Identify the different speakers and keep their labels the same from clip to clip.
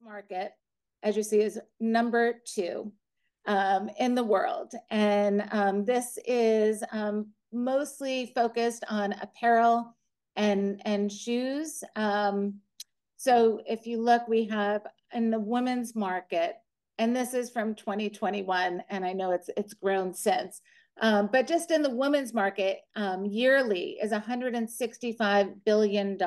Speaker 1: market, as you see, is number 2 in the world. And this is mostly focused on apparel and shoes. So if you look, we have in the women's market, and this is from 2021, and I know it's grown since, but just in the women's market, yearly is $165 billion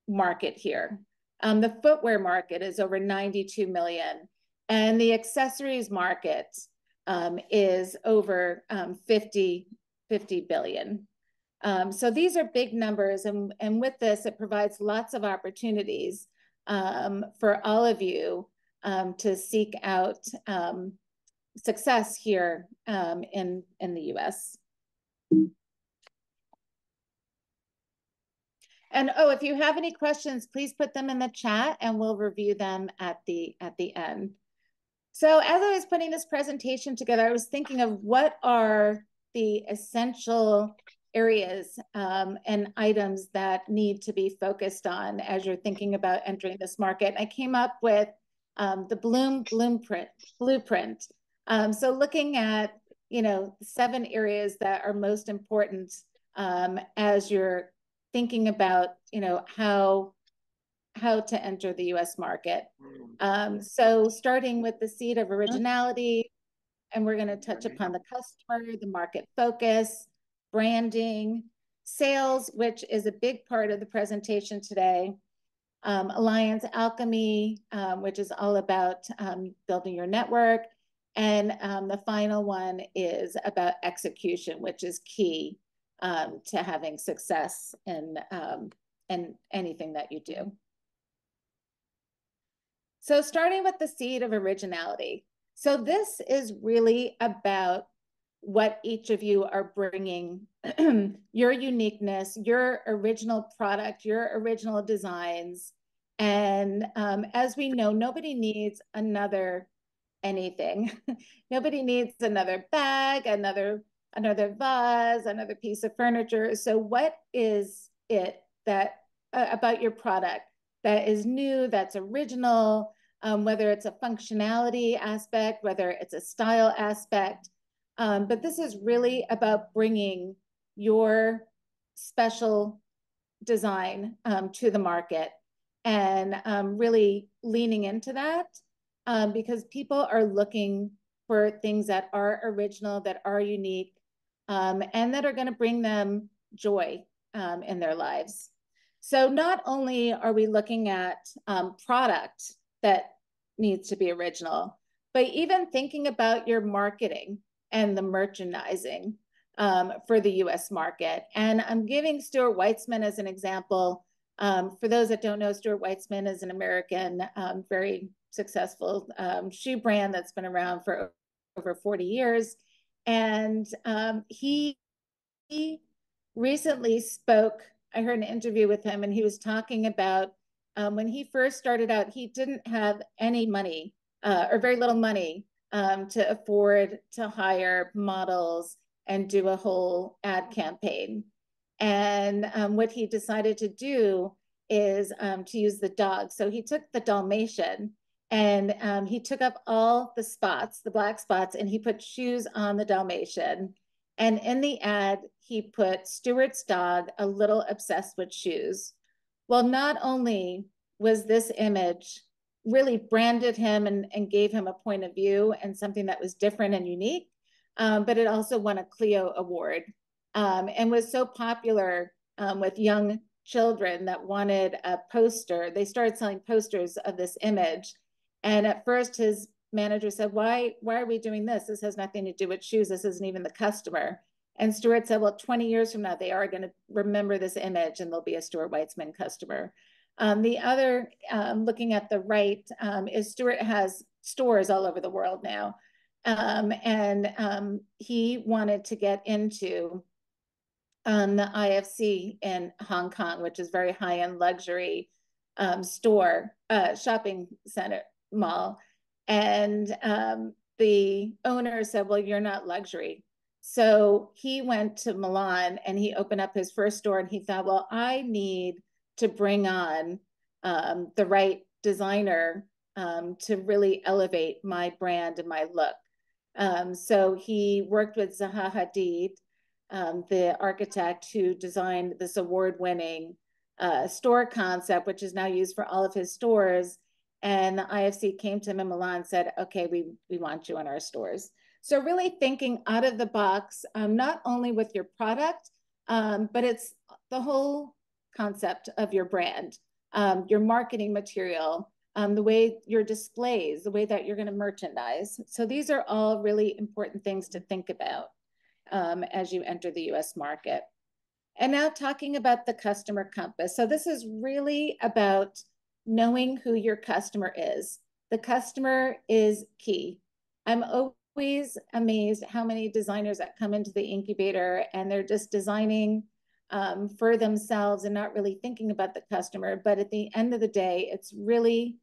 Speaker 1: market here. The footwear market is over 92 million, and the accessories market is over 50 billion. So these are big numbers, and with this, it provides lots of opportunities for all of you to seek out success here in the U.S. And oh, if you have any questions, please put them in the chat and we'll review them at the end. So as I was putting this presentation together, I was thinking of what are the essential areas and items that need to be focused on as you're thinking about entering this market. I came up with the Bloom blueprint. So looking at, 7 areas that are most important as you're thinking about, how to enter the U.S. market. So starting with the seed of originality, and we're going to touch upon the customer, the market focus, branding, sales, which is a big part of the presentation today, alliance alchemy, which is all about building your network, and the final one is about execution, which is key to having success in anything that you do. So starting with the seed of originality. So this is really about what each of you are bringing, your uniqueness, your original product, your original designs. And as we know, nobody needs another anything. Nobody needs another bag, another vase, another piece of furniture. So what is it that about your product that is new, that's original, whether it's a functionality aspect, whether it's a style aspect, but this is really about bringing your special design to the market and really leaning into that because people are looking for things that are original, that are unique, and that are going to bring them joy in their lives. So not only are we looking at product that needs to be original, but even thinking about your marketing and the merchandising for the US market. And I'm giving Stuart Weitzman as an example. For those that don't know, Stuart Weitzman is an American, very successful shoe brand that's been around for over 40 years. And he recently spoke, I heard an interview with him, and he was talking about when he first started out, he didn't have any money or very little money to afford to hire models and do a whole ad campaign. And what he decided to do is to use the dog. So he took the Dalmatian and he took up all the spots, the black spots, and he put shoes on the Dalmatian. And in the ad, he put Stuart's dog, a little obsessed with shoes. Well, not only was this image really branded him and gave him a point of view and something that was different and unique, but it also won a Clio Award and was so popular with young children that wanted a poster. They started selling posters of this image. And at first his manager said, why are we doing this? This has nothing to do with shoes. This isn't even the customer. And Stuart said, well, 20 years from now, they are going to remember this image and they'll be a Stuart Weitzman customer. The other, looking at the right, is Stuart has stores all over the world now. And he wanted to get into the IFC in Hong Kong, which is very high-end luxury store, shopping center, mall. And the owner said, well, you're not luxury. So he went to Milan and he opened up his first store and he thought, well, I need to bring on the right designer to really elevate my brand and my look. So he worked with Zaha Hadid, the architect who designed this award-winning store concept, which is now used for all of his stores. And the IFC came to him in Milan and said, okay, we want you in our stores. So really thinking out of the box, not only with your product, but it's the whole concept of your brand, your marketing material, the way your displays, the way that you're going to merchandise. So these are all really important things to think about as you enter the US market. And now talking about the customer compass. So this is really about knowing who your customer is. The customer is key. I'm always amazed how many designers that come into the incubator and they're just designing for themselves and not really thinking about the customer. But at the end of the day, it's really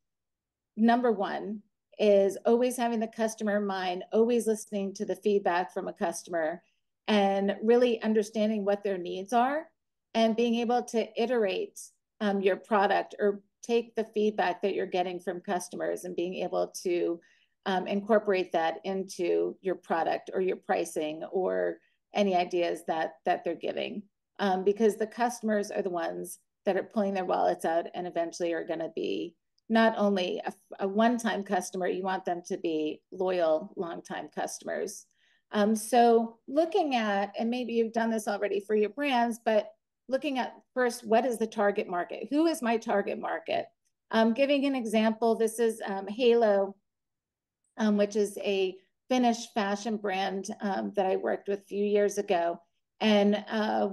Speaker 1: number one is always having the customer in mind, always listening to the feedback from a customer and really understanding what their needs are and being able to iterate your product or take the feedback that you're getting from customers and being able to incorporate that into your product or your pricing or any ideas that they're giving. Because the customers are the ones that are pulling their wallets out and eventually are going to be not only a one-time customer, you want them to be loyal, long-time customers. So looking at, and maybe you've done this already for your brands, but looking at first, what is the target market? Who is my target market? Giving an example, this is Halo, which is a Finnish fashion brand that I worked with a few years ago. And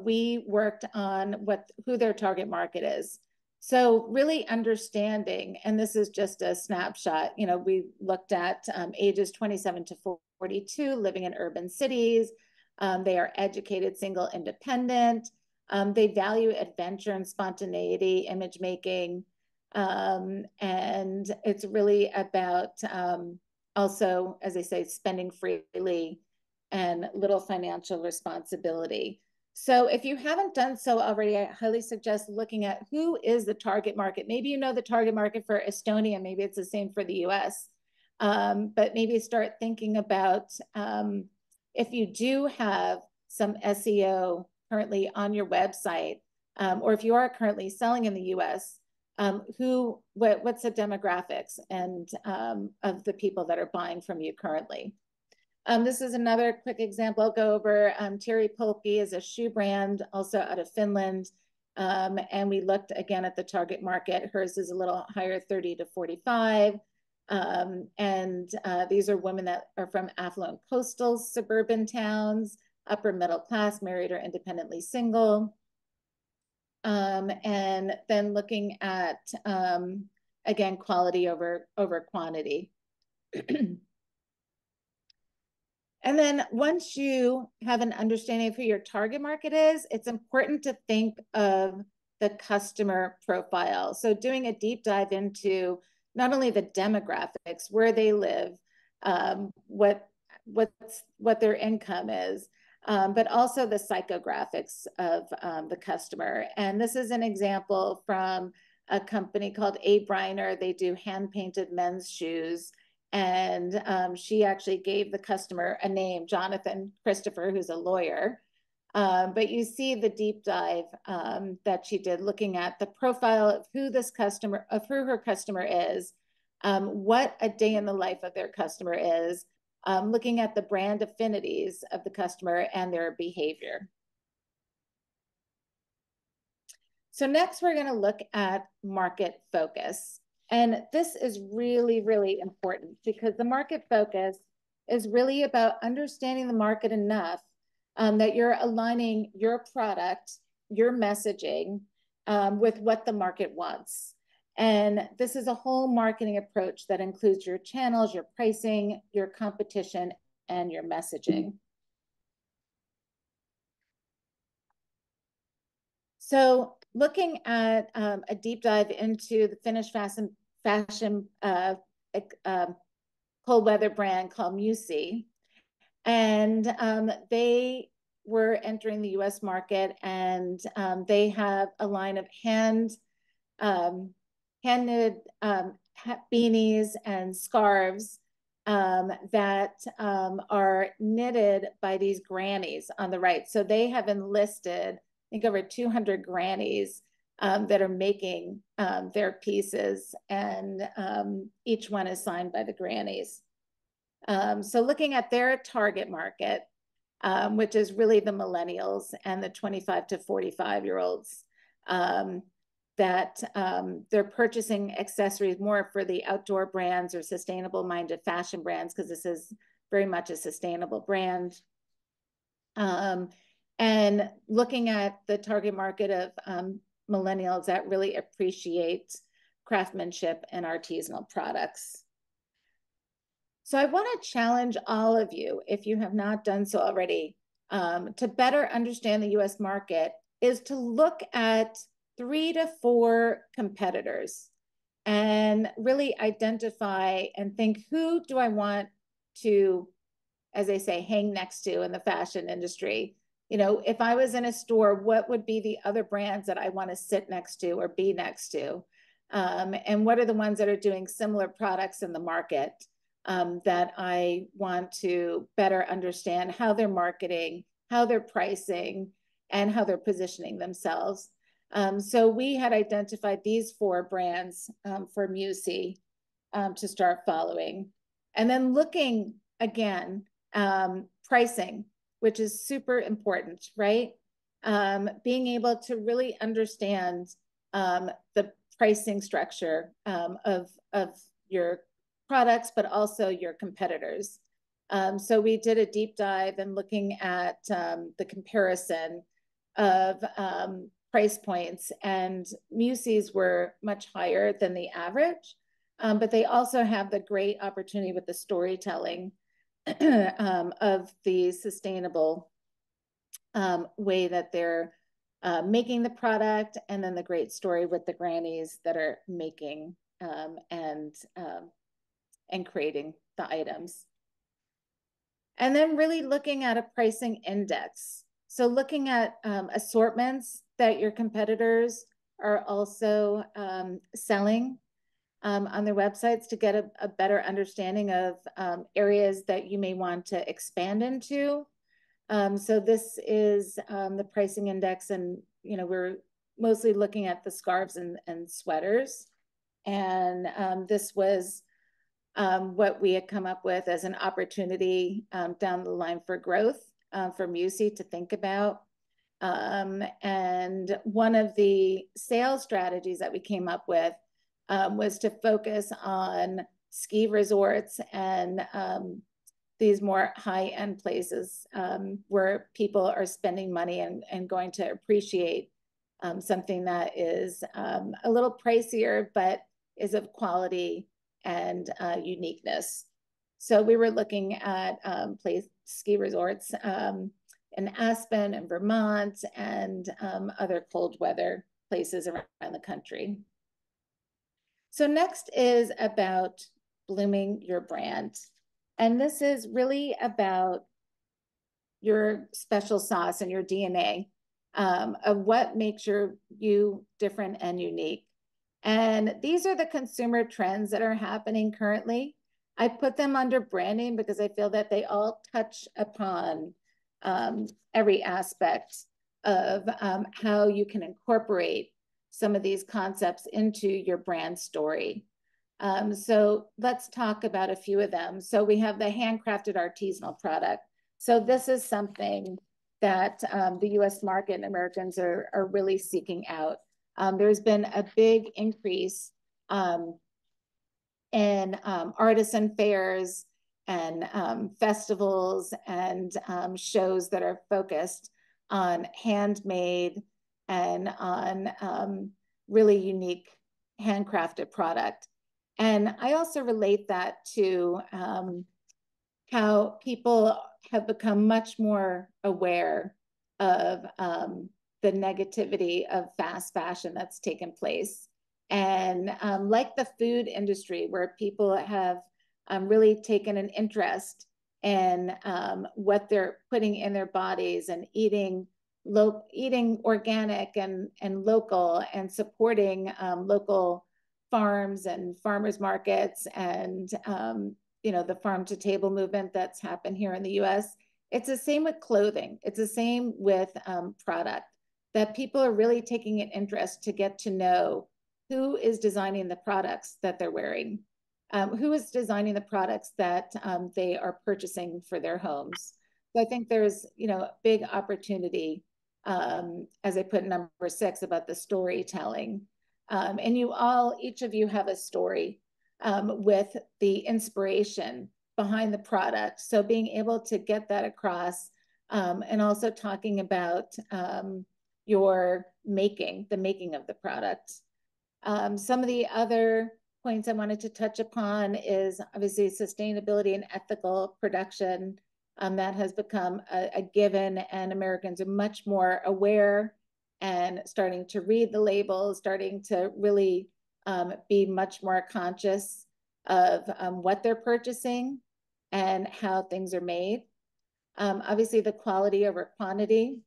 Speaker 1: we worked on who their target market is. So really understanding, and this is just a snapshot, you know, we looked at ages 27 to 42, living in urban cities. They are educated, single, independent. They value adventure and spontaneity, image making. And it's really about also, as I say, spending freely and little financial responsibility. So if you haven't done so already, I highly suggest looking at who is the target market. Maybe you know the target market for Estonia, maybe it's the same for the US, but maybe start thinking about if you do have some SEO currently on your website, or if you are currently selling in the US, what's the demographics and of the people that are buying from you currently. This is another quick example I'll go over. Terry Polki is a shoe brand, also out of Finland. And we looked again at the target market. Hers is a little higher, 30 to 45. These are women that are from affluent coastal suburban towns, upper middle class, married or independently single. And then looking at, again, quality over quantity. And then once you have an understanding of who your target market is, it's important to think of the customer profile. So doing a deep dive into not only the demographics, where they live, what their income is, but also the psychographics of the customer. And this is an example from a company called A. Briner. They do hand-painted men's shoes. And she actually gave the customer a name, Jonathan Christopher, who's a lawyer. But you see the deep dive that she did, looking at the profile of who her customer is, what a day in the life of their customer is, looking at the brand affinities of the customer and their behavior. So next, we're going to look at market focus. And this is really, really important because the market focus is really about understanding the market enough that you're aligning your product, your messaging with what the market wants. And this is a whole marketing approach that includes your channels, your pricing, your competition, and your messaging. So looking at a deep dive into the Finnish fashion cold weather brand called EASi, and they were entering the US market, and they have a line of hand hand-knitted beanies and scarves that are knitted by these grannies on the right. So they have enlisted, I think, over 200 grannies that are making their pieces, and each one is signed by the grannies. So looking at their target market, which is really the millennials and the 25 to 45-year-olds, that they're purchasing accessories more for the outdoor brands or sustainable-minded fashion brands, because this is very much a sustainable brand. And looking at the target market of millennials that really appreciate craftsmanship and artisanal products. So I want to challenge all of you, if you have not done so already, to better understand the US market, is to look at 3 to 4 competitors and really identify and think, who do I want to, as they say, hang next to in the fashion industry? You know, if I was in a store, what would be the other brands that I want to sit next to or be next to? And what are the ones that are doing similar products in the market that I want to better understand how they're marketing, how they're pricing, and how they're positioning themselves. So we had identified these 4 brands for EASi to start following. And then looking again, pricing, which is super important, right? Being able to really understand the pricing structure of your products, but also your competitors. So we did a deep dive and looking at the comparison of price points, and EASi's were much higher than the average, but they also have the great opportunity with the storytelling of the sustainable way that they're making the product, and then the great story with the grannies that are making and creating the items. And then really looking at a pricing index. So looking at assortments that your competitors are also selling on their websites to get a better understanding of areas that you may want to expand into. So this is the pricing index, and we're mostly looking at the scarves and sweaters. And this was what we had come up with as an opportunity down the line for growth for EASi to think about. And one of the sales strategies that we came up with was to focus on ski resorts and these more high-end places where people are spending money and going to appreciate something that is a little pricier, but is of quality and uniqueness. So we were looking at ski resorts in Aspen and Vermont and other cold weather places around the country. So next is about blooming your brand. And this is really about your special sauce and your DNA of what makes you different and unique. And these are the consumer trends that are happening currently. I put them under branding because I feel that they all touch upon every aspect of how you can incorporate some of these concepts into your brand story. So let's talk about a few of them. So we have the handcrafted artisanal product. So this is something that the US market and Americans are really seeking out. There's been a big increase in artisan fairs and festivals and shows that are focused on handmade and on really unique handcrafted product. And I also relate that to how people have become much more aware of the negativity of fast fashion that's taken place. And like the food industry, where people have really taken an interest in what they're putting in their bodies and eating organic and local and supporting local farms and farmers markets and, the farm to table movement that's happened here in the US. It's the same with clothing. It's the same with product, that people are really taking an interest to get to know who is designing the products that they're wearing, who is designing the products that they are purchasing for their homes. So I think there's, a big opportunity, as I put number 6, about the storytelling. And each of you have a story with the inspiration behind the product. So being able to get that across, and also talking about the making of the product. Some of the other points I wanted to touch upon is obviously sustainability and ethical production. That has become a given, and Americans are much more aware and starting to read the labels, starting to really be much more conscious of what they're purchasing and how things are made. Obviously, the quality over quantity.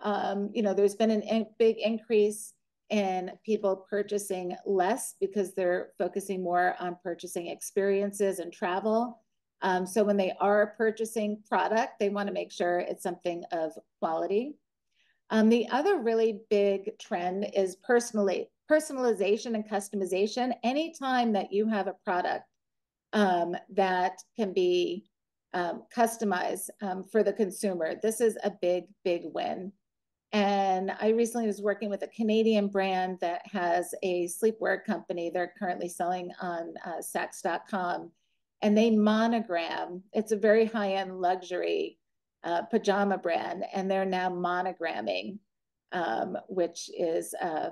Speaker 1: There's been a big increase in people purchasing less because they're focusing more on purchasing experiences and travel. So when they are purchasing product, they want to make sure it's something of quality. The other really big trend is personalization and customization. Anytime that you have a product that can be customized for the consumer, this is a big, big win. And I recently was working with a Canadian brand that has a sleepwear company. They're currently selling on Saks.com, and they monogram. It's a very high-end luxury pajama brand, and they're now monogramming, which is a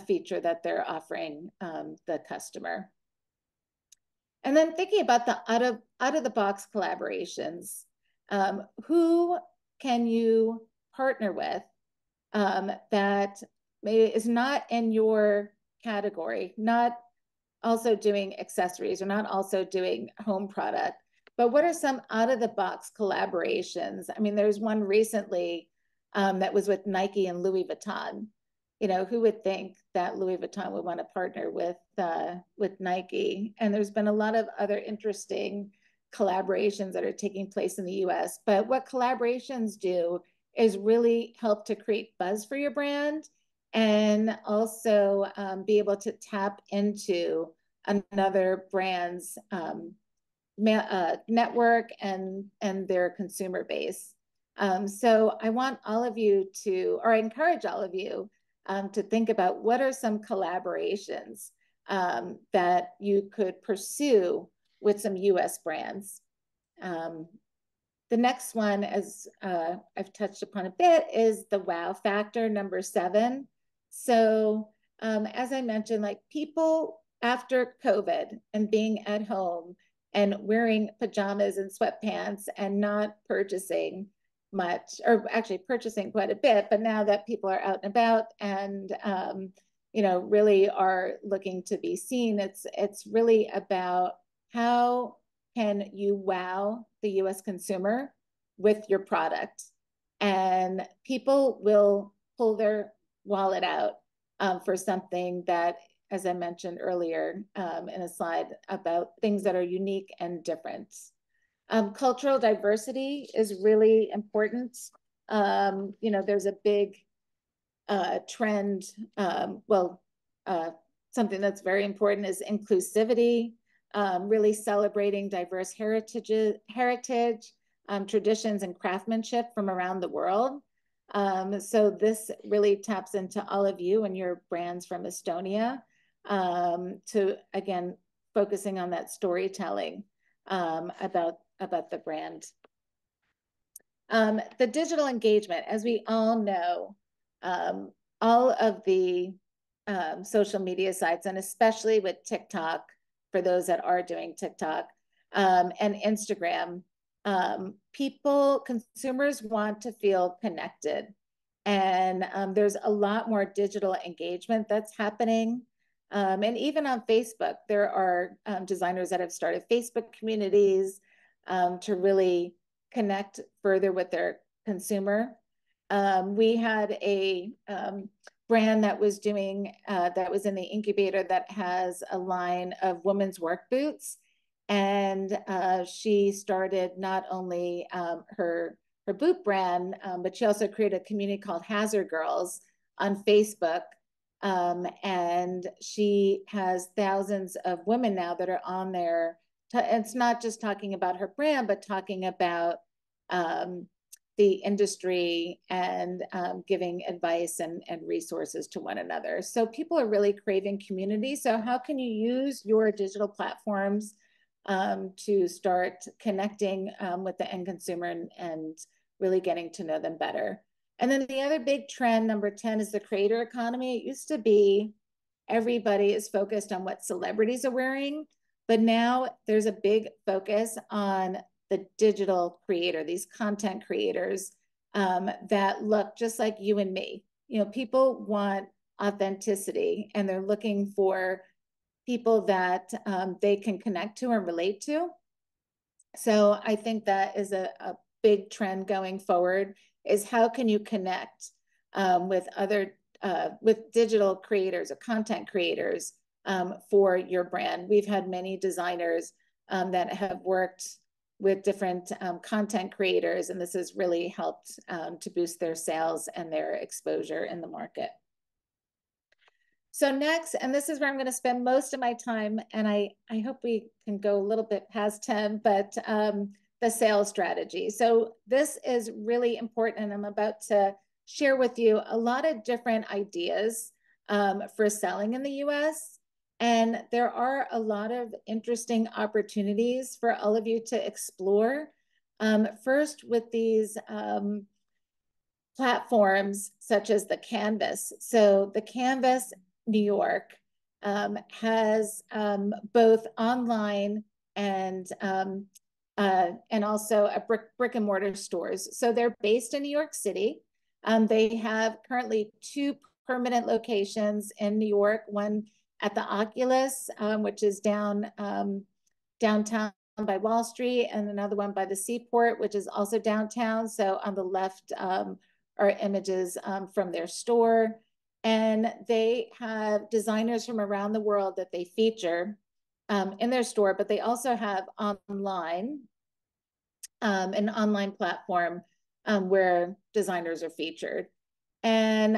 Speaker 1: feature that they're offering the customer. And then thinking about the out of the box collaborations, who can you partner with that is not in your category, not also doing accessories or not also doing home product, but what are some out of the box collaborations? I mean, there's one recently that was with Nike and Louis Vuitton. Who would think that Louis Vuitton would want to partner with Nike? And there's been a lot of other interesting collaborations that are taking place in the US. But what collaborations do is really help to create buzz for your brand, and also be able to tap into another brand's network and their consumer base. So I want all of you to, or I encourage all of you to think about what are some collaborations that you could pursue with some US brands. The next one, as I've touched upon a bit, is the wow factor, number 7. So as I mentioned, like people after COVID and being at home and wearing pajamas and sweatpants and not purchasing much, or actually purchasing quite a bit, but now that people are out and about and really are looking to be seen, it's really about how can you wow the US consumer with your product. And people will pull their wallet out for something that, as I mentioned earlier in a slide, about things that are unique and different. Cultural diversity is really important. There's a big trend. Something that's very important is inclusivity, really celebrating diverse heritage, traditions, and craftsmanship from around the world. So this really taps into all of you and your brands from Estonia to, again, focusing on that storytelling about the brand. The digital engagement, as we all know, all of the social media sites, and especially with TikTok, for those that are doing TikTok and Instagram, consumers want to feel connected. And there's a lot more digital engagement that's happening. And even on Facebook, there are designers that have started Facebook communities to really connect further with their consumer. We had a brand that was doing, that was in the incubator that has a line of women's work boots. And she started not only her boot brand, but she also created a community called Hazard Girls on Facebook. And she has thousands of women now that are on there. It's not just talking about her brand, but talking about the industry and giving advice and resources to one another. So people are really craving community. So how can you use your digital platforms to start connecting with the end consumer and really getting to know them better? And then the other big trend, number 10, is the creator economy. It used to be everybody is focused on what celebrities are wearing, but now there's a big focus on the digital creator, these content creators that look just like you and me. You know, people want authenticity, and they're looking for people that they can connect to and relate to. So I think that is a big trend going forward, is how can you connect with other, with digital creators or content creators for your brand. We've had many designers that have worked with different content creators, and this has really helped to boost their sales and their exposure in the market. So next, and this is where I'm going to spend most of my time, and I hope we can go a little bit past 10, but the sales strategy. So this is really important, and I'm about to share with you a lot of different ideas for selling in the US. And there are a lot of interesting opportunities for all of you to explore. First, with these platforms such as the Canvas. So the Canvas New York has both online and also a brick and mortar stores. So they're based in New York City. They have currently 2 permanent locations in New York, one at the Oculus, which is downtown by Wall Street, and another one by the Seaport, which is also downtown. So on the left are images from their store. And they have designers from around the world that they feature in their store, but they also have online, an online platform where designers are featured. And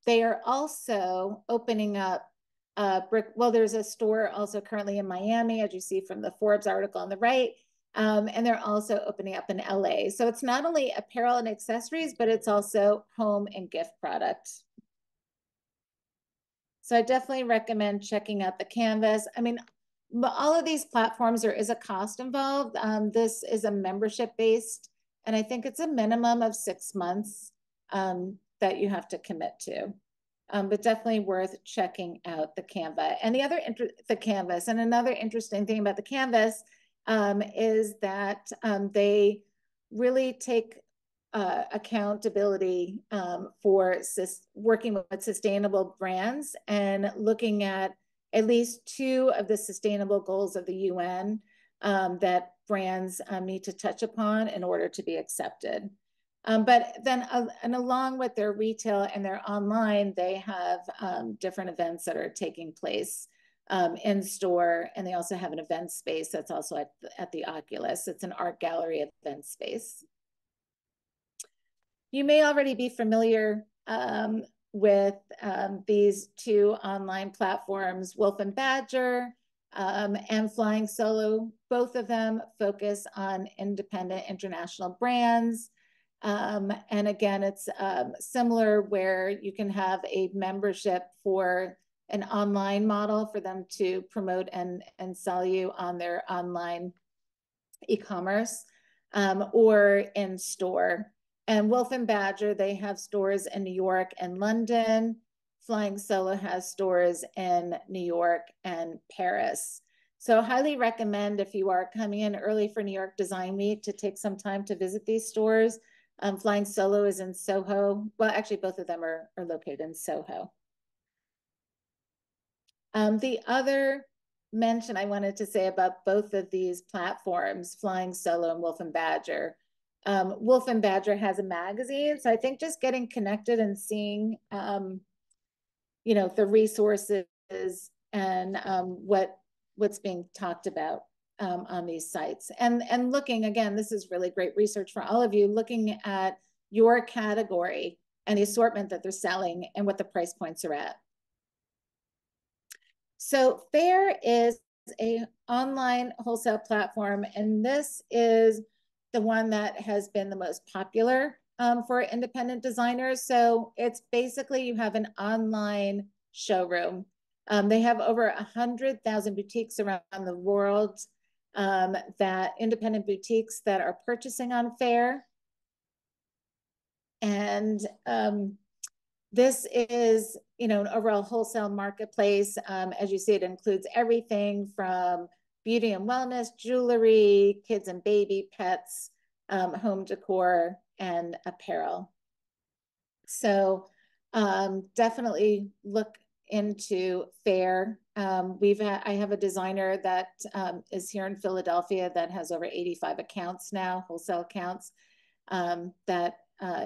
Speaker 1: they are also opening up well, there's a store also currently in Miami, as you see from the Forbes article on the right. And they're also opening up in LA. So it's not only apparel and accessories, but it's also home and gift products. So I definitely recommend checking out the Canvas. I mean, all of these platforms, there is a cost involved. This is a membership-based, and I think it's a minimum of 6 months that you have to commit to. But definitely worth checking out the Canva. And the Canvas. And another interesting thing about the Canvas is that they really take accountability for working with sustainable brands and looking at least 2 of the sustainable goals of the UN that brands need to touch upon in order to be accepted. But then, and along with their retail and their online, they have different events that are taking place in store, and they also have an event space that's also at the Oculus. It's an art gallery event space. You may already be familiar with these 2 online platforms, Wolf and Badger and Flying Solo. Both of them focus on independent international brands. And again, it's similar, where you can have a membership for an online model for them to promote and sell you on their online e-commerce or in store. And Wolf and Badger, they have stores in New York and London. Flying Solo has stores in New York and Paris. So highly recommend, if you are coming in early for New York Design Week, to take some time to visit these stores. Flying Solo is in Soho. Well, actually, both of them are located in Soho. The other mention I wanted to say about both of these platforms, Flying Solo and Wolf and Badger. Wolf and Badger has a magazine. So I think just getting connected and seeing the resources and what's being talked about on these sites. And looking, again, this is really great research for all of you, looking at your category and the assortment that they're selling and what the price points are at. So Fair is an online wholesale platform, and this is the one that has been the most popular for independent designers. So it's basically, you have an online showroom. They have over 100,000 boutiques around the world, that independent boutiques that are purchasing on Fair. And this is, an overall wholesale marketplace. As you see, it includes everything from beauty and wellness, jewelry, kids and baby, pets, home decor, and apparel. So definitely look into Fair. I have a designer that is here in Philadelphia that has over 85 accounts now, wholesale accounts, that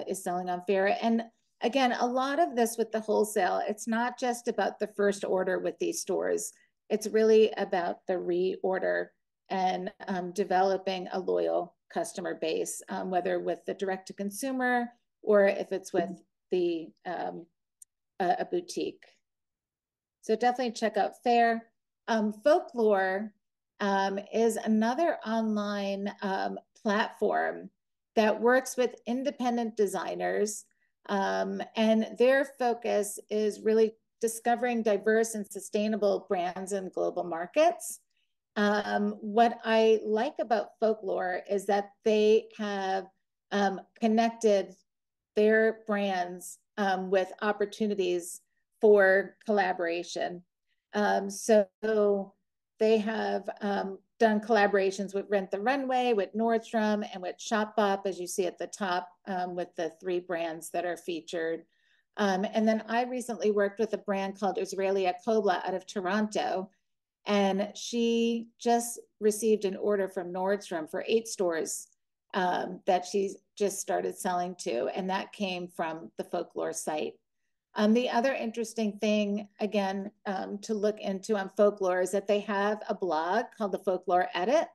Speaker 1: is selling on Fair. And again, a lot of this with the wholesale, it's not just about the first order with these stores. It's really about the reorder and developing a loyal customer base, whether with the direct to consumer or if it's with the a boutique. So definitely check out Fair. Folklore is another online platform that works with independent designers, and their focus is really discovering diverse and sustainable brands in global markets. What I like about Folklore is that they have connected their brands with opportunities for collaboration. So they have done collaborations with Rent the Runway, with Nordstrom, and with Shopbop, as you see at the top, with the 3 brands that are featured. And then I recently worked with a brand called Israelia Kobla out of Toronto, and she just received an order from Nordstrom for 8 stores that she's just started selling to, and that came from the Folklore site. The other interesting thing, again, to look into on Folklore is that they have a blog called the Folklore Edit,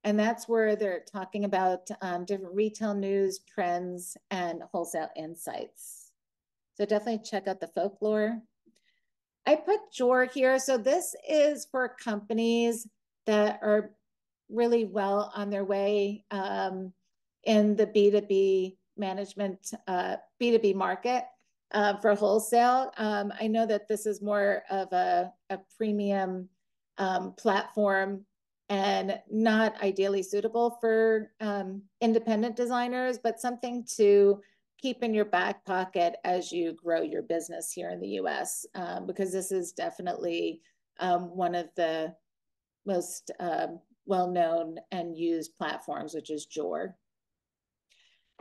Speaker 1: and that's where they're talking about different retail news, trends, and wholesale insights. So definitely check out the Folklore. I put JOR here. So this is for companies that are really well on their way in the B2B management, B2B market. For wholesale, I know that this is more of a premium platform and not ideally suitable for independent designers, but something to keep in your back pocket as you grow your business here in the US, because this is definitely one of the most well-known and used platforms, which is JOR.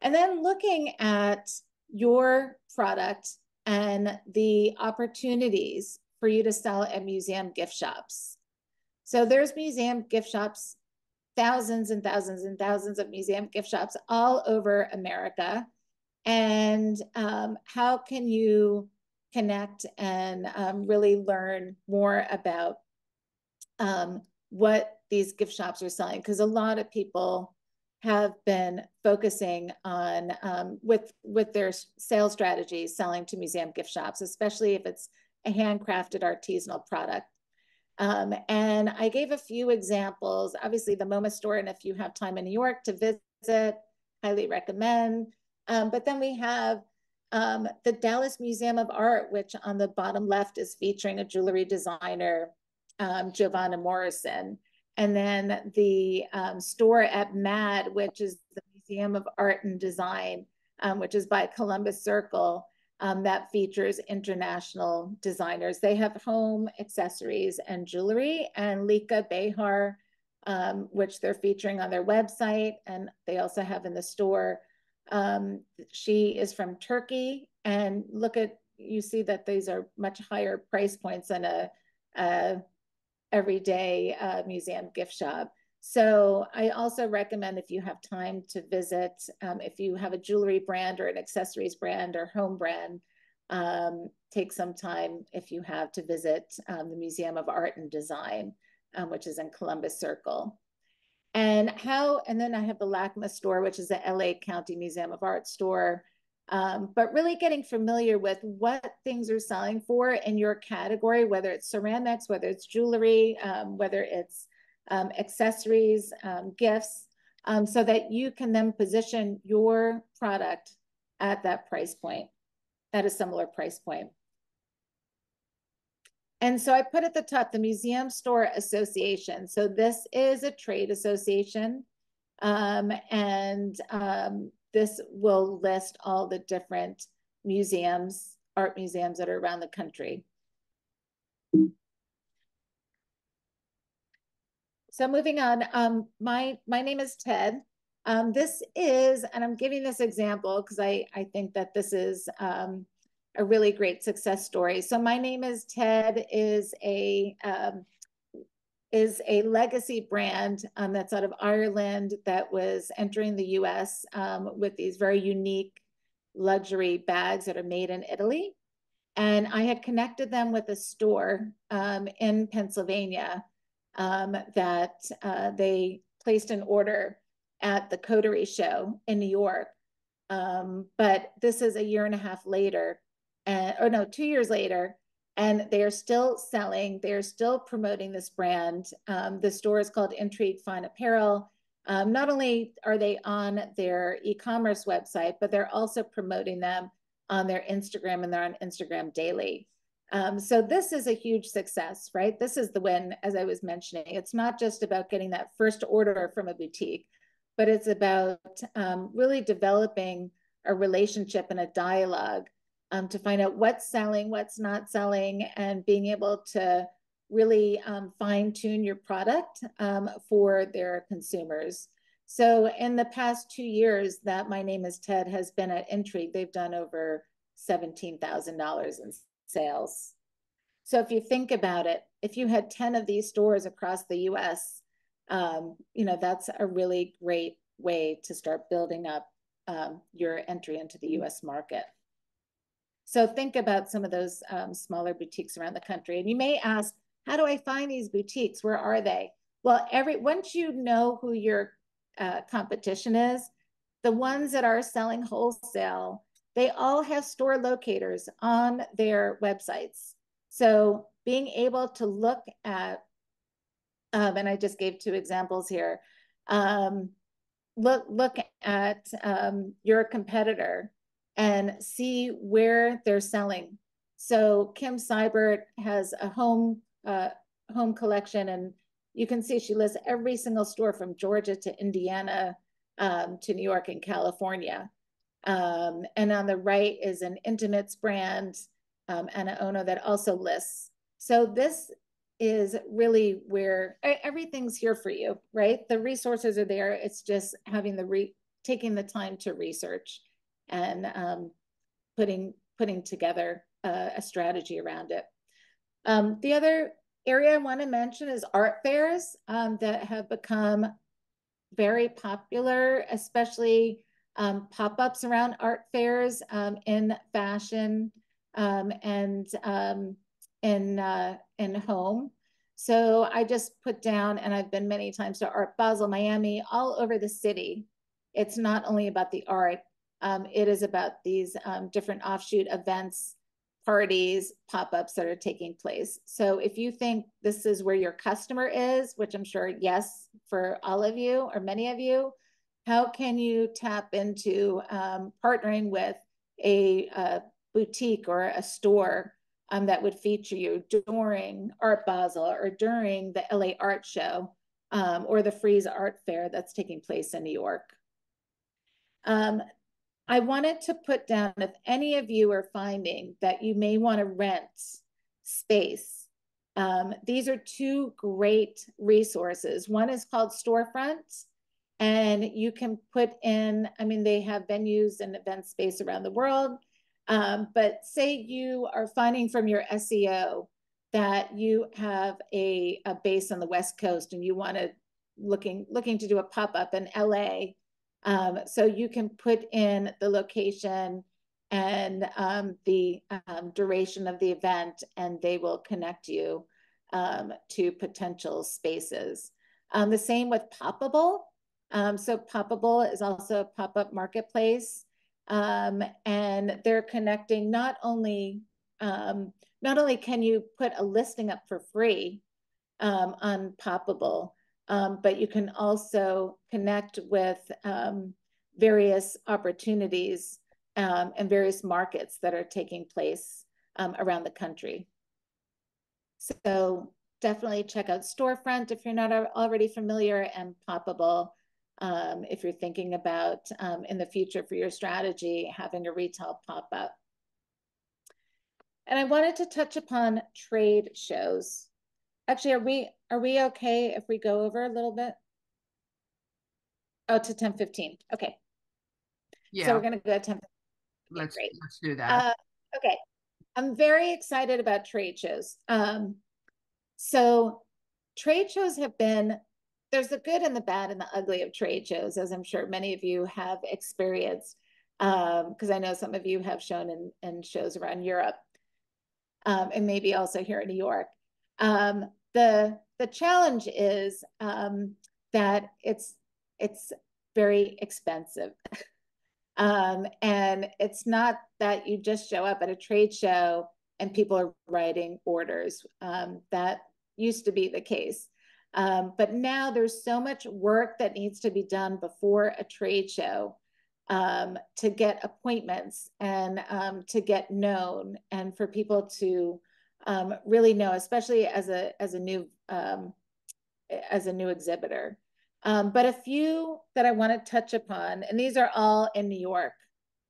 Speaker 1: And then looking at your product and the opportunities for you to sell at museum gift shops. So there's museum gift shops, thousands and thousands and thousands of museum gift shops all over America. And how can you connect and really learn more about what these gift shops are selling? Because a lot of people have been focusing on with their sales strategies selling to museum gift shops, especially if it's a handcrafted artisanal product. And I gave a few examples. Obviously, the MoMA store, and if you have time in New York to visit, highly recommend. But then we have the Dallas Museum of Art, which on the bottom left is featuring a jewelry designer, Giovanna Morrison. And then the store at MAD, which is the Museum of Art and Design, which is by Columbus Circle, that features international designers. They have home accessories and jewelry, and Lika Behar, which they're featuring on their website, and they also have in the store. She is from Turkey, and you see that these are much higher price points than a everyday museum gift shop. So I also recommend, if you have time to visit, if you have a jewelry brand or an accessories brand or home brand, take some time if you have to visit the Museum of Art and Design, which is in Columbus Circle. And then I have the LACMA store, which is the LA County Museum of Art store. But really getting familiar with what things are selling for in your category, whether it's ceramics, whether it's jewelry, whether it's accessories, gifts, so that you can then position your product at that price point, at a similar price point. And so I put at the top the Museum Store Association. So this is a trade association, this will list all the different museums, art museums that are around the country. So moving on, my name is Ted. This is, and I'm giving this example because I think that this is a really great success story. So my name is Ted is a legacy brand that's out of Ireland that was entering the US with these very unique luxury bags that are made in Italy. And I had connected them with a store in Pennsylvania that they placed an order at the Coterie show in New York. But this is a year and a half later, or no, 2 years later, and they are still selling, they're still promoting this brand. The store is called Intrigue Fine Apparel. Not only are they on their e-commerce website, but they're also promoting them on their Instagram, and they're on Instagram daily. So this is a huge success, right? This is the win, as I was mentioning. It's not just about getting that first order from a boutique, but it's about really developing a relationship and a dialogue to find out what's selling, what's not selling, and being able to really fine tune your product for their consumers. So in the past 2 years that My Name is Ted has been at Intrigue, they've done over $17,000 in sales. So if you think about it, if you had 10 of these stores across the US, you know, that's a really great way to start building up your entry into the US market. So think about some of those smaller boutiques around the country. And you may ask, how do I find these boutiques? Where are they? Well, once you know who your competition is, the ones that are selling wholesale, they all have store locators on their websites. So being able to look at, and I just gave 2 examples here, look at your competitor and see where they're selling. So Kim Seibert has a home collection, and you can see she lists every single store from Georgia to Indiana to New York and California. And on the right is an intimates brand, Anna Ono, that also lists. So this is really where everything's here for you, right? The resources are there. It's just having taking the time to research and putting together a strategy around it. The other area I want to mention is art fairs that have become very popular, especially pop-ups around art fairs in fashion and in home. So I just put down, and I've been many times to Art Basel, Miami, all over the city. It's not only about the art, it is about these different offshoot events, parties, pop-ups that are taking place. So if you think this is where your customer is, which I'm sure, yes, for all of you or many of you, how can you tap into partnering with a boutique or a store that would feature you during Art Basel or during the LA Art Show or the Frieze Art Fair that's taking place in New York? I wanted to put down, if any of you are finding that you may want to rent space, these are 2 great resources. One is called Storefront, and you can put in, I mean, they have venues and event space around the world, but say you are finding from your SEO that you have a base on the West Coast and you want to looking to do a pop-up in LA. So you can put in the location and the duration of the event, and they will connect you to potential spaces. The same with Poppable. So Poppable is also a pop-up marketplace, and they're connecting not only can you put a listing up for free on Poppable, but you can also connect with various opportunities and various markets that are taking place around the country. So definitely check out Storefront if you're not already familiar, and Poppable if you're thinking about in the future for your strategy having a retail pop-up. And I wanted to touch upon trade shows. Actually, are we okay if we go over a little bit? Oh, to 10:15. Okay.
Speaker 2: Yeah.
Speaker 1: So we're going to go at 10:15.
Speaker 2: Let's do that.
Speaker 1: Okay. I'm very excited about trade shows. So trade shows have been, there's the good and the bad and the ugly of trade shows, as I'm sure many of you have experienced, because I know some of you have shown in shows around Europe, and maybe also here in New York. The challenge is that it's very expensive. And it's not that you just show up at a trade show and people are writing orders. That used to be the case. But now there's so much work that needs to be done before a trade show to get appointments and to get known, and for people to really know, especially as a new exhibitor. But a few that I want to touch upon, and these are all in New York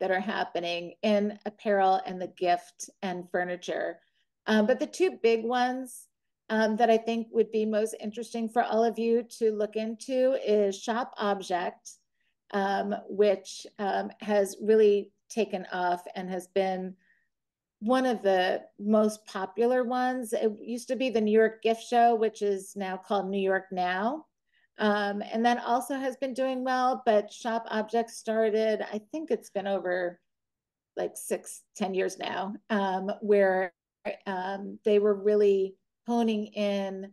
Speaker 1: that are happening in apparel and the gift and furniture. But the two big ones that I think would be most interesting for all of you to look into is Shop Object, which has really taken off and has been one of the most popular ones. It used to be the New York Gift Show, which is now called New York Now. And that also has been doing well, but Shop Object started, I think it's been over like 10 years now, where they were really honing in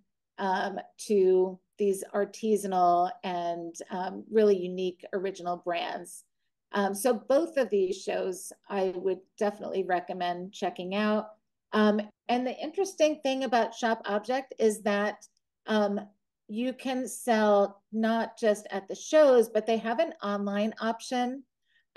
Speaker 1: to these artisanal and really unique original brands. So both of these shows I would definitely recommend checking out. And the interesting thing about Shop Object is that you can sell not just at the shows, but they have an online option.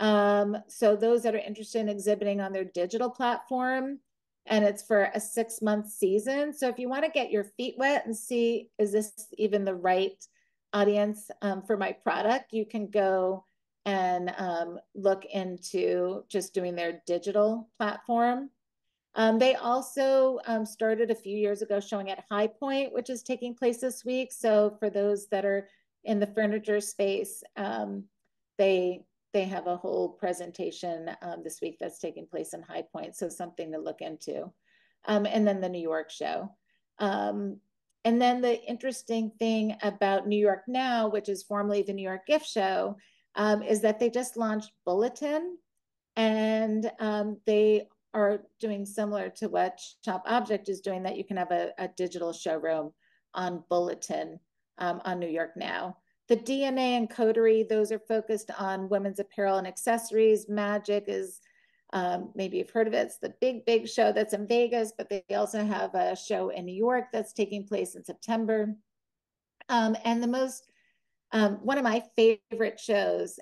Speaker 1: So those that are interested in exhibiting on their digital platform, and it's for a 6-month season. So if you want to get your feet wet and see, is this even the right audience for my product, you can go and look into just doing their digital platform. They also started a few years ago showing at High Point, which is taking place this week. So for those that are in the furniture space, they have a whole presentation this week that's taking place in High Point. So something to look into. And then the New York show. And then the interesting thing about New York Now, which is formerly the New York Gift Show, is that they just launched Bulletin, and they are doing similar to what Shop Object is doing, that you can have a digital showroom on Bulletin on New York Now. The DNA and Coterie, those are focused on women's apparel and accessories. Magic is, maybe you've heard of it, it's the big show that's in Vegas, but they also have a show in New York that's taking place in September. And the most, one of my favorite shows,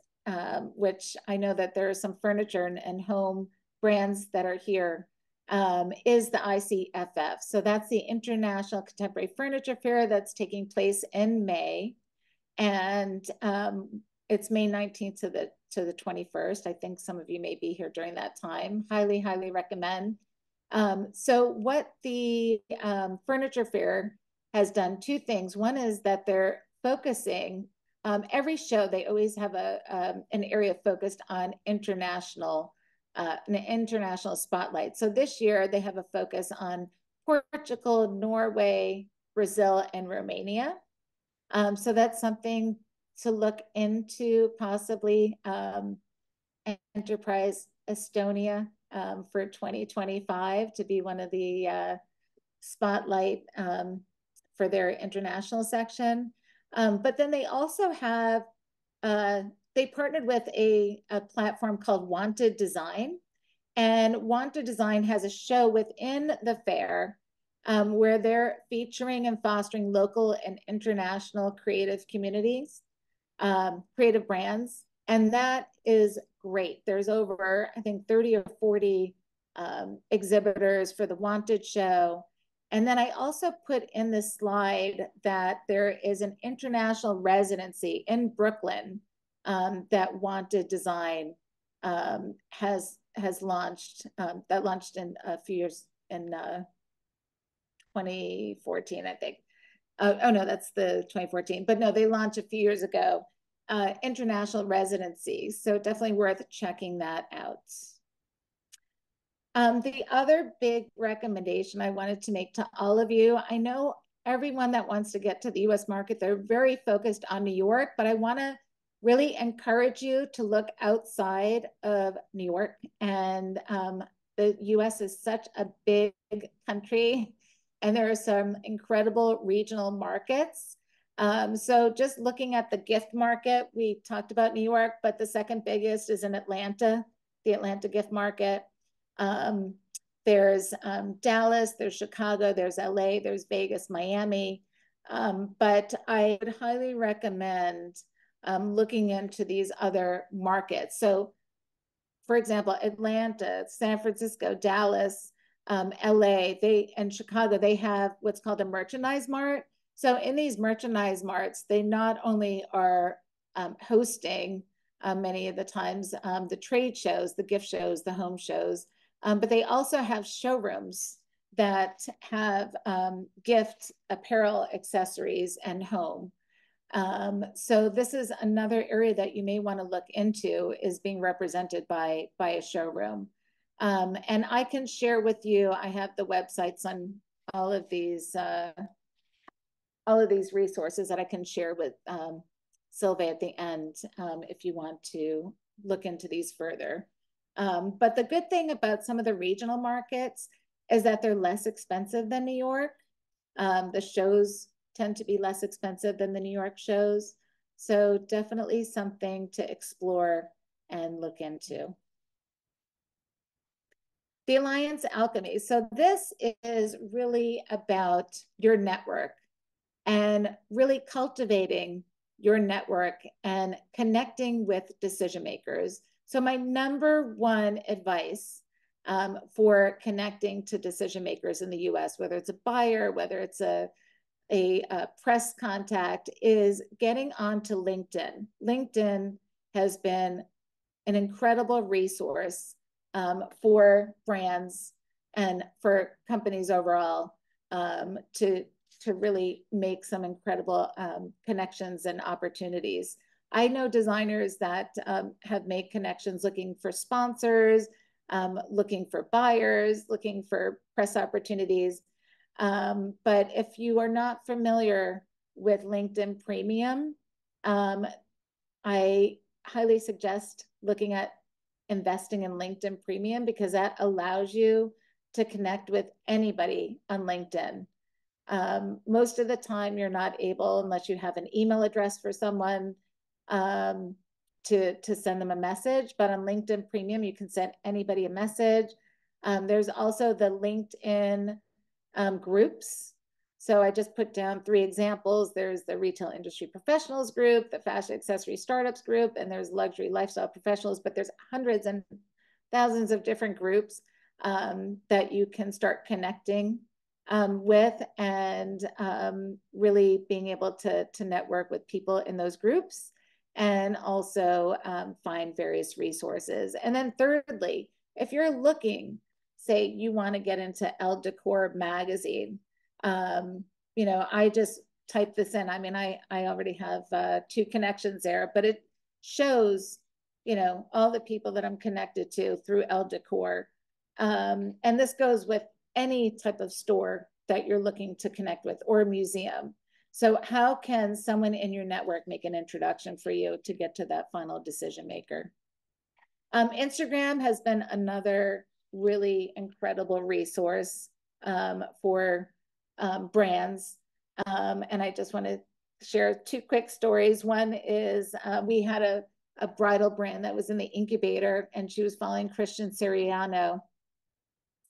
Speaker 1: which I know that there are some furniture and home brands that are here, is the ICFF. So that's the International Contemporary Furniture Fair that's taking place in May. And it's May 19th to the 21st. I think some of you may be here during that time. Highly, highly recommend. So what the furniture fair has done, two things. One is that they're focusing, every show, they always have an area focused on an international spotlight. So this year they have a focus on Portugal, Norway, Brazil, and Romania. So that's something to look into, possibly enterprise Estonia for 2025 to be one of the spotlight for their international section. But then they also have, they partnered with a platform called Wanted Design. And Wanted Design has a show within the fair where they're featuring and fostering local and international creative communities, creative brands. And that is great. There's over, I think, 30 or 40 exhibitors for the Wanted show. And then I also put in this slide that there is an international residency in Brooklyn that Wanted Design has launched, that launched in a few years in 2014, I think. Oh no, that's the 2014, but no, they launched a few years ago, international residency. So definitely worth checking that out. The other big recommendation I wanted to make to all of you, I know everyone that wants to get to the US market, they're very focused on New York, but I want to really encourage you to look outside of New York. And the US is such a big country, and there are some incredible regional markets. So just looking at the gift market, we talked about New York, but the second biggest is in Atlanta, the Atlanta gift market. There's Dallas, there's Chicago, there's LA, there's Vegas, Miami. But I would highly recommend looking into these other markets. So for example, Atlanta, San Francisco, Dallas, LA, and Chicago, they have what's called a merchandise mart. So in these merchandise marts, they not only are hosting many of the times the trade shows, the gift shows, the home shows, but they also have showrooms that have gift, apparel, accessories, and home. So this is another area that you may want to look into, is being represented by a showroom. And I can share with you, I have the websites on all of these resources that I can share with Silve at the end if you want to look into these further. But the good thing about some of the regional markets is that they're less expensive than New York. The shows tend to be less expensive than the New York shows. So definitely something to explore and look into. The Alliance Alchemy. So this is really about your network and really cultivating your network and connecting with decision makers. So my number one advice for connecting to decision makers in the US, whether it's a buyer, whether it's a press contact, is getting onto LinkedIn. LinkedIn has been an incredible resource for brands and for companies overall to really make some incredible connections and opportunities. I know designers that have made connections looking for sponsors, looking for buyers, looking for press opportunities. But if you are not familiar with LinkedIn Premium, I highly suggest looking at investing in LinkedIn Premium, because that allows you to connect with anybody on LinkedIn. Most of the time you're not able, unless you have an email address for someone, to send them a message. But on LinkedIn Premium, you can send anybody a message. There's also the LinkedIn groups. So I just put down 3 examples. There's the retail industry professionals group, the fashion accessory startups group, and there's luxury lifestyle professionals, but there's hundreds and thousands of different groups that you can start connecting with, and really being able to network with people in those groups, and also find various resources. And then thirdly, if you're looking, say you want to get into Elle Decor magazine, you know, I just typed this in. I mean, I already have 2 connections there, but it shows, you know, all the people that I'm connected to through Elle Decor. And this goes with any type of store that you're looking to connect with, or a museum. So how can someone in your network make an introduction for you to get to that final decision maker? Instagram has been another really incredible resource for brands. And I just want to share two quick stories. One is we had a bridal brand that was in the incubator, and she was following Christian Siriano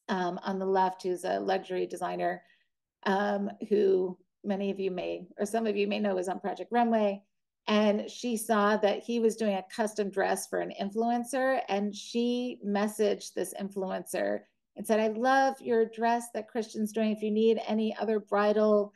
Speaker 1: on the left, who's a luxury designer who many of you may, or some of you may know, is on Project Runway. And she saw that he was doing a custom dress for an influencer, and she messaged this influencer and said, I love your dress that Christian's doing. If you need any other bridal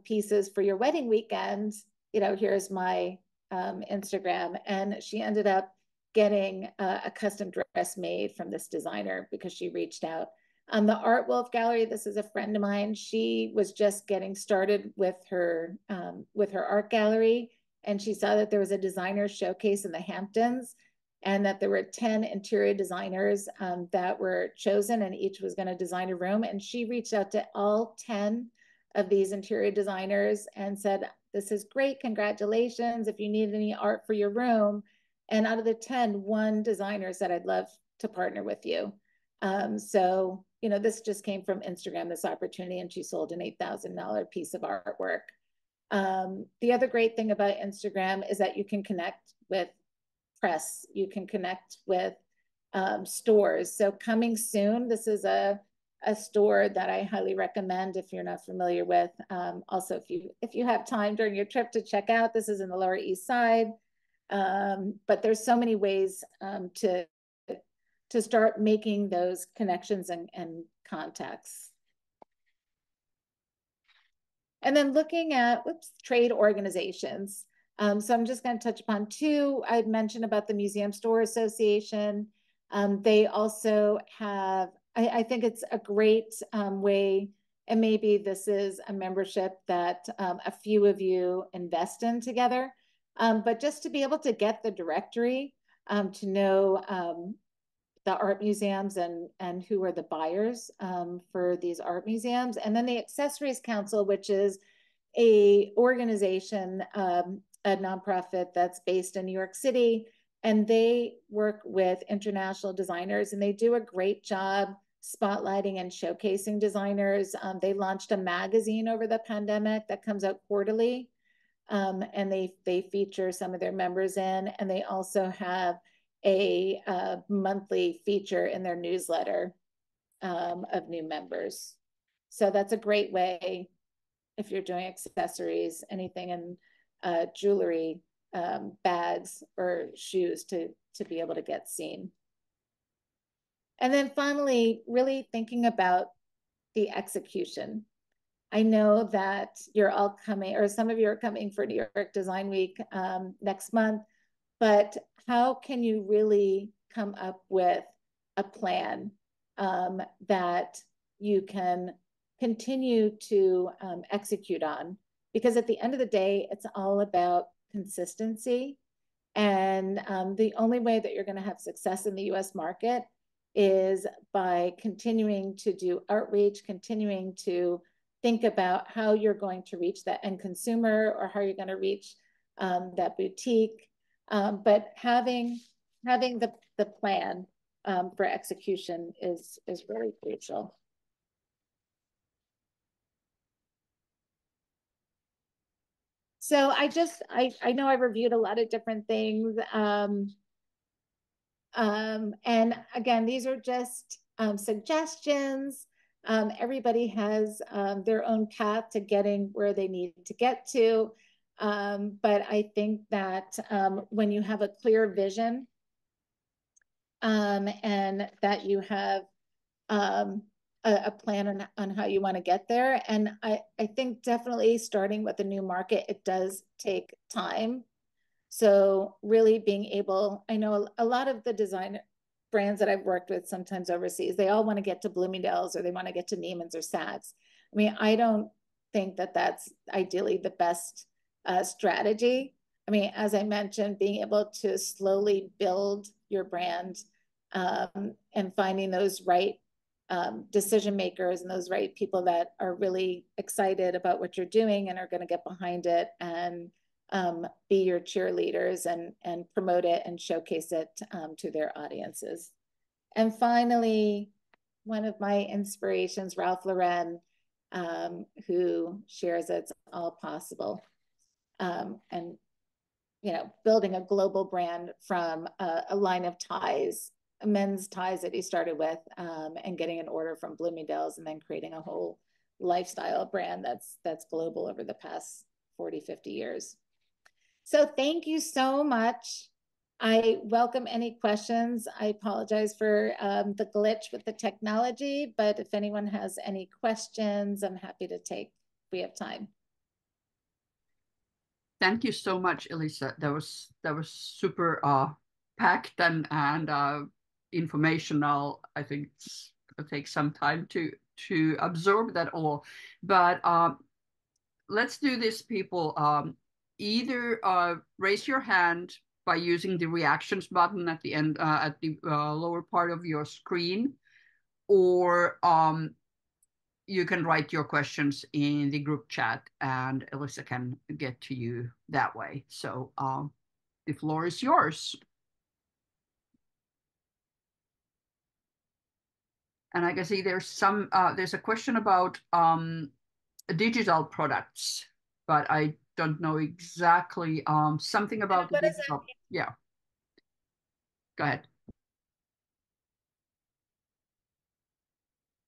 Speaker 1: pieces for your wedding weekend, you know, here's my Instagram. And she ended up getting a custom dress made from this designer because she reached out. The Art Wolf Gallery, this is a friend of mine. She was just getting started with her art gallery, and she saw that there was a designer showcase in the Hamptons, and that there were 10 interior designers that were chosen, and each was going to design a room. And she reached out to all 10 of these interior designers and said, this is great, congratulations, if you need any art for your room. And out of the 10, one designer said, I'd love to partner with you. So, you know, this just came from Instagram, this opportunity, and she sold an $8,000 piece of artwork. The other great thing about Instagram is that you can connect with press, you can connect with stores. So coming soon, this is a store that I highly recommend if you're not familiar with. Also, if you have time during your trip to check out, this is in the Lower East Side. But there's so many ways to start making those connections and contacts. And then looking at trade organizations. So I'm just going to touch upon two. I'd mentioned about the Museum Store Association. They also have, I think it's a great way, and maybe this is a membership that a few of you invest in together, but just to be able to get the directory, to know the art museums and who are the buyers for these art museums. And then the Accessories Council, which is a organization, a nonprofit that's based in New York City, and they work with international designers, and they do a great job spotlighting and showcasing designers. They launched a magazine over the pandemic that comes out quarterly, and they feature some of their members in, and they also have a monthly feature in their newsletter of new members. So that's a great way if you're doing accessories, anything in jewelry, bags, or shoes to be able to get seen. And then finally, really thinking about the execution. I know that you're all coming, or some of you are coming for New York Design Week next month, but how can you really come up with a plan that you can continue to execute on? Because at the end of the day, it's all about consistency. And the only way that you're going to have success in the US market is by continuing to do outreach, continuing to think about how you're going to reach that end consumer, or how you're going to reach that boutique. But having the plan for execution is really crucial. So I know I reviewed a lot of different things. And again, these are just suggestions. Everybody has their own path to getting where they need to get to. But I think that when you have a clear vision and that you have a plan on how you want to get there. And I think definitely starting with a new market, it does take time. So really being able, I know a lot of the design brands that I've worked with sometimes overseas, they all want to get to Bloomingdale's, or they want to get to Neiman's or Saks. I mean, I don't think that that's ideally the best strategy. I mean, as I mentioned, being able to slowly build your brand and finding those right decision makers and those right people that are really excited about what you're doing and are going to get behind it and be your cheerleaders and promote it and showcase it to their audiences. And finally, one of my inspirations, Ralph Lauren, who shares it's all possible. And, you know, building a global brand from a line of ties, men's ties that he started with, and getting an order from Bloomingdale's, and then creating a whole lifestyle brand that's global over the past 40, 50 years. So thank you so much. I welcome any questions. I apologize for the glitch with the technology, but if anyone has any questions, I'm happy to take if we have time.
Speaker 2: Thank you so much, Elissa. That was super packed and informational. I think it'll take some time to absorb that all. But let's do this, people. Either raise your hand by using the reactions button at the end, at the lower part of your screen, or you can write your questions in the group chat and Elissa can get to you that way. So the floor is yours. And I can see there's a question about digital products, but I don't know exactly something about the digital. Yeah. Go ahead.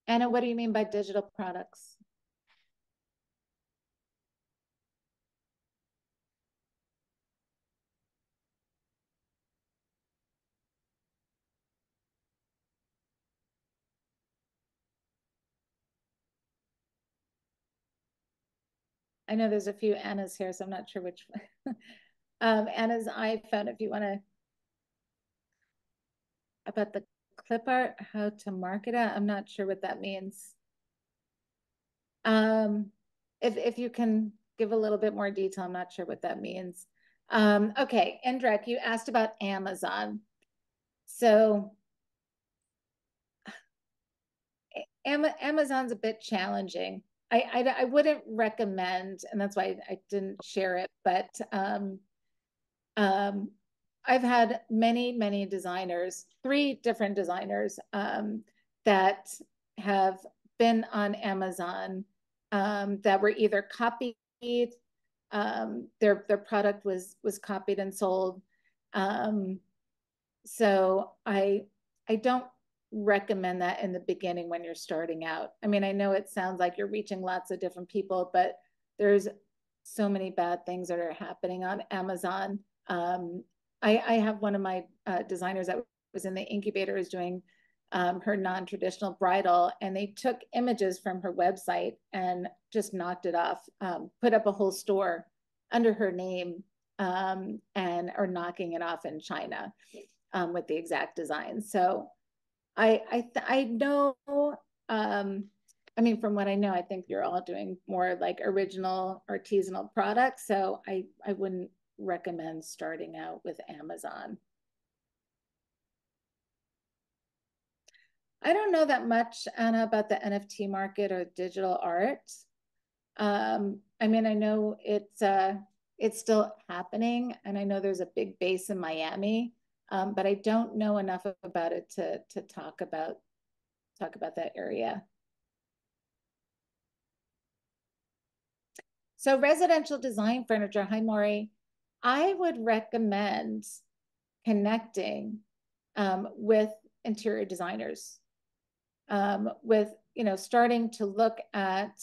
Speaker 1: Anna, what do you mean by digital products? I know there's a few Annas here, so I'm not sure which one. Anna's iPhone, if you want to, about the clip art, how to market it. I'm not sure what that means. If you can give a little bit more detail, I'm not sure what that means. Okay, Indrek, you asked about Amazon. So Amazon's a bit challenging. I wouldn't recommend, and that's why I didn't share it, but I've had many designers, 3 different designers that have been on Amazon that were either copied, their product was copied and sold. So I don't recommend that in the beginning when you're starting out. I mean, I know it sounds like you're reaching lots of different people, but there's so many bad things that are happening on Amazon. I have one of my designers that was in the incubator is doing her non-traditional bridal, and they took images from her website and just knocked it off, put up a whole store under her name, and are knocking it off in China with the exact design. So I know, I mean, from what I know, I think you're all doing more like original artisanal products. So I wouldn't recommend starting out with Amazon. I don't know that much, Anna, about the NFT market or digital art. I mean, I know it's still happening, and I know there's a big base in Miami, but I don't know enough about it to talk about that area. So residential design furniture, hi Maury. I would recommend connecting with interior designers, with, you know, starting to look at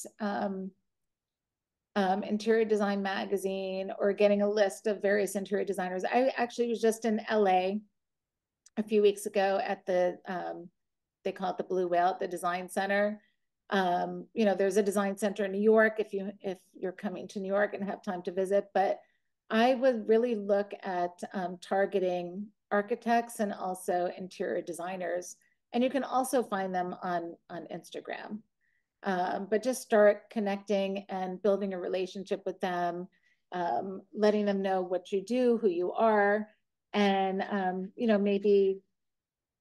Speaker 1: Interior Design Magazine or getting a list of various interior designers. I actually was just in LA a few weeks ago at the, they call it the Blue Whale at the Design Center. You know, there's a design center in New York if you're coming to New York and have time to visit, but I would really look at targeting architects and also interior designers. And you can also find them on Instagram. But just start connecting and building a relationship with them, letting them know what you do, who you are, and you know, maybe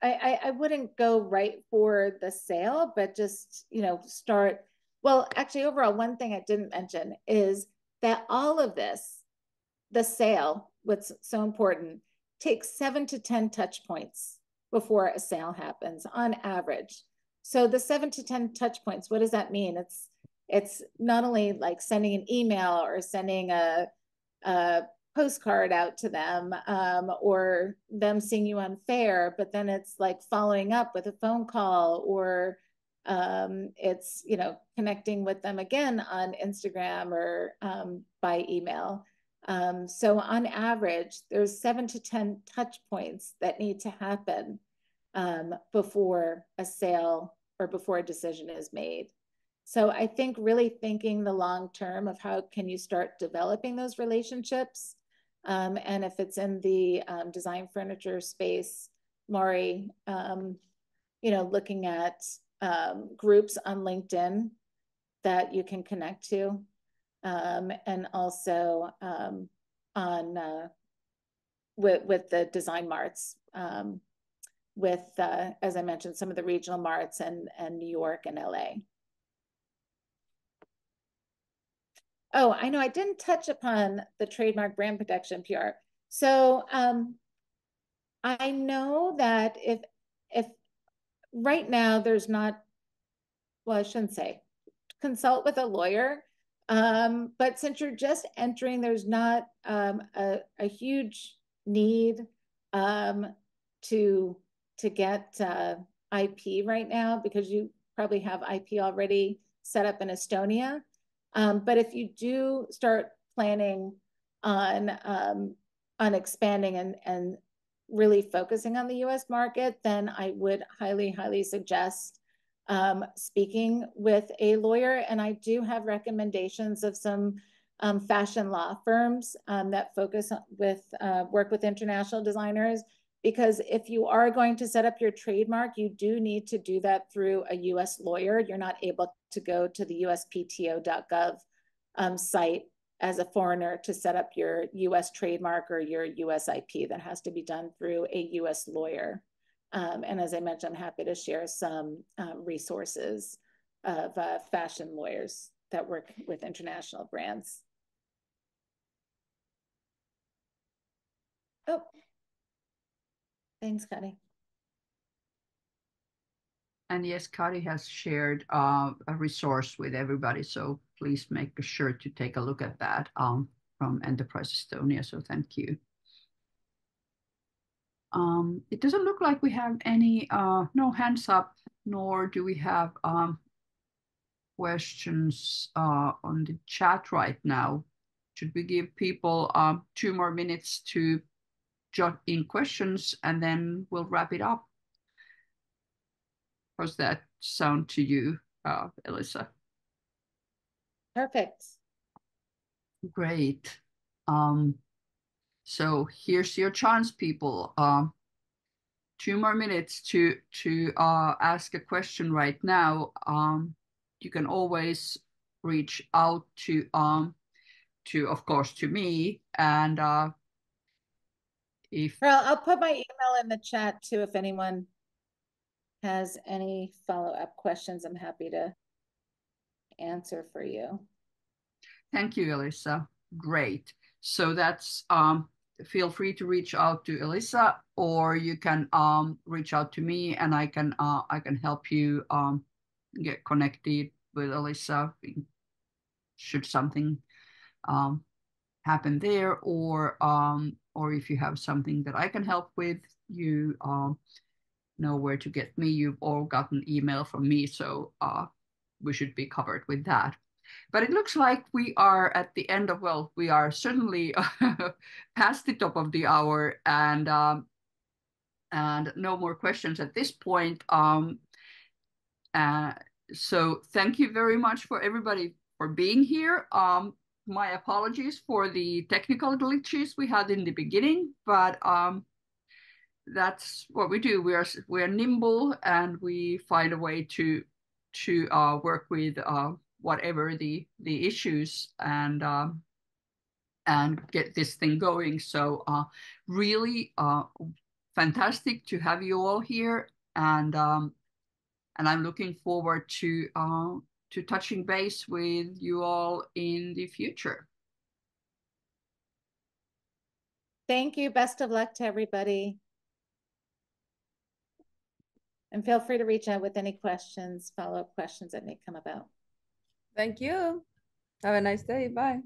Speaker 1: I wouldn't go right for the sale, but just, you know, start. Well, actually, overall, one thing I didn't mention is that all of this, the sale, what's so important, takes 7 to 10 touch points before a sale happens on average. So the 7 to 10 touch points, what does that mean? It's not only like sending an email or sending a postcard out to them, or them seeing you on fair, but then it's like following up with a phone call, or it's, you know, connecting with them again on Instagram or by email. So on average, there's 7 to 10 touch points that need to happen before a sale or before a decision is made. So I think really thinking the long term of how can you start developing those relationships. And if it's in the design furniture space, Maury, you know, looking at groups on LinkedIn that you can connect to, and also on with the design marts, with as I mentioned, some of the regional marts and New York and LA. Oh, I know I didn't touch upon the trademark brand protection PR. So I know that if right now there's not, well, I shouldn't say, consult with a lawyer. But since you're just entering, there's not a huge need to get IP right now, because you probably have IP already set up in Estonia. But if you do start planning on expanding and really focusing on the US market, then I would highly, highly suggest speaking with a lawyer. And I do have recommendations of some fashion law firms that focus with work with international designers, because if you are going to set up your trademark, you do need to do that through a US lawyer. You're not able to go to the uspto.gov site as a foreigner to set up your US trademark or your US IP. That has to be done through a US lawyer. And as I mentioned, I'm happy to share some resources of fashion lawyers that work with international brands. Oh, thanks, Connie.
Speaker 2: And yes, Kari has shared a resource with everybody, so please make sure to take a look at that from Enterprise Estonia, so thank you. It doesn't look like we have any, no hands up, nor do we have questions on the chat right now. Should we give people 2 more minutes to jot in questions and then we'll wrap it up? How's that sound to you, Elissa?
Speaker 1: Perfect.
Speaker 2: Great. So here's your chance, people. 2 more minutes to ask a question right now. You can always reach out to of course to me, and if
Speaker 1: I'll put my email in the chat too if anyone has any follow-up questions. I'm happy to answer for you.
Speaker 2: Thank you, Elissa. Great. So that's feel free to reach out to Elissa, or you can reach out to me, and I can help you get connected with Elissa should something happen there, or if you have something that I can help with, you know where to get me. You've all gotten email from me, so we should be covered with that. But it looks like we are at the end of, well, we are certainly past the top of the hour, and no more questions at this point. So thank you very much for everybody for being here. My apologies for the technical glitches we had in the beginning, but that's what we do. We're nimble, and we find a way to work with whatever the issues, and get this thing going. So really fantastic to have you all here, and I'm looking forward to touching base with you all in the future.
Speaker 1: Thank you. Best of luck to everybody. And feel free to reach out with any questions, follow-up questions that may come about.
Speaker 3: Thank you. Have a nice day. Bye.